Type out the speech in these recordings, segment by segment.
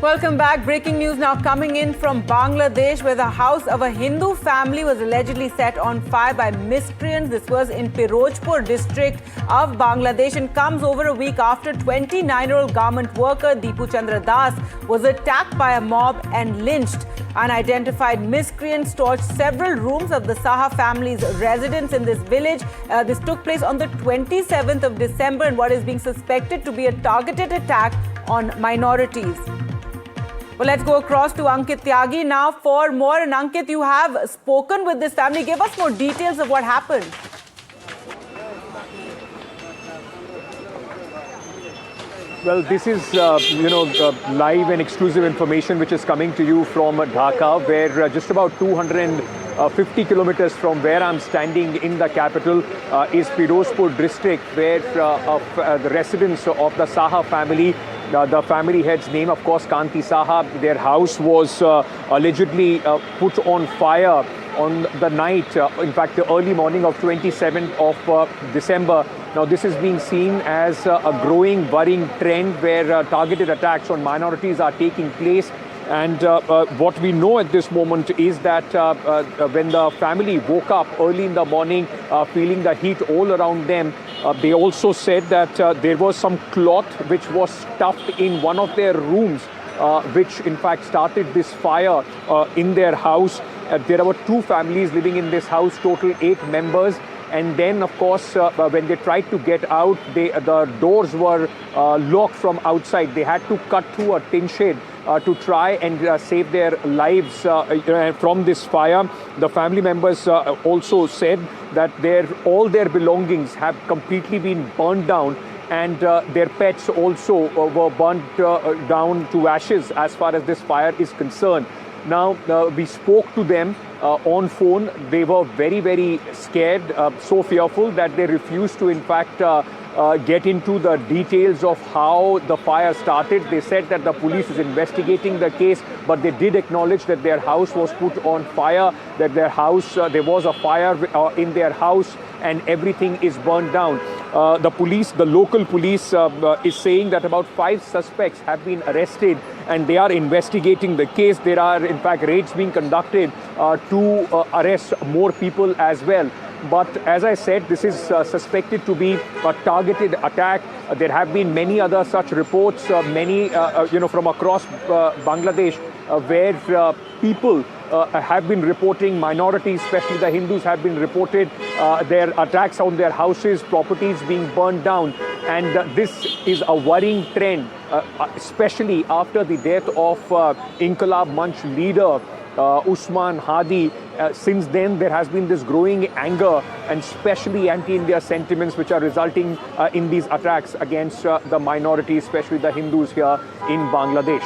Welcome back. Breaking news now coming in from Bangladesh, where the house of a Hindu family was allegedly set on fire by miscreants. This was in Pirojpur district of Bangladesh and comes over a week after 29-year-old garment worker Dipu Chandra was attacked by a mob and lynched. Unidentified miscreants torched several rooms of the Saha family's residence in this village. This took place on the 27th of December in what is being suspected to be a targeted attack on minorities. Well, let's go across to Ankit Tyagi now for more. And Ankit, you have spoken with this family. Give us more details of what happened. Well, this is, live and exclusive information which is coming to you from Dhaka, where just about 250 kilometers from where I'm standing in the capital is Pirojpur district, where the residents of the Saha family, the family head's name, of course, Kanti Saha, their house was allegedly put on fire on the night, in fact, the early morning of 27th of December. Now, this is being seen as a growing, worrying trend where targeted attacks on minorities are taking place. And what we know at this moment is that when the family woke up early in the morning, feeling the heat all around them, they also said that there was some cloth which was stuffed in one of their rooms, which in fact started this fire in their house. There were two families living in this house, total 8 members. And then, of course, when they tried to get out, the doors were locked from outside. They had to cut through a tin shed to try and save their lives from this fire. The family members also said that all their belongings have completely been burned down, and their pets also were burnt down to ashes as far as this fire is concerned. Now, we spoke to them on phone. They were very, very scared, so fearful that they refused to, in fact, get into the details of how the fire started. They said that the police is investigating the case, but they did acknowledge that their house was put on fire, that there was a fire in their house, and everything is burned down. The local police is saying that about 5 suspects have been arrested and they are investigating the case. There are, in fact, raids being conducted to arrest more people as well. But as I said, this is suspected to be a targeted attack. There have been many other such reports, from across Bangladesh, where people have been reporting, minorities, especially the Hindus, have been reported their attacks on their houses, properties being burned down. And this is a worrying trend, especially after the death of Inqilab Manch leader Usman Hadi. Since then, there has been this growing anger and especially anti-India sentiments which are resulting in these attacks against the minorities, especially the Hindus here in Bangladesh.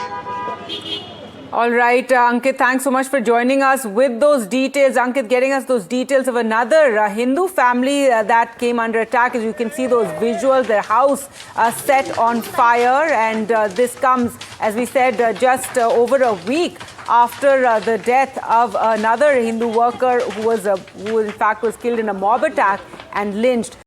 All right, Ankit, thanks so much for joining us with those details. Ankit, getting us those details of another Hindu family that came under attack. As you can see those visuals, their house set on fire. And this comes, as we said, just over a week after the death of another Hindu worker who in fact was killed in a mob attack and lynched.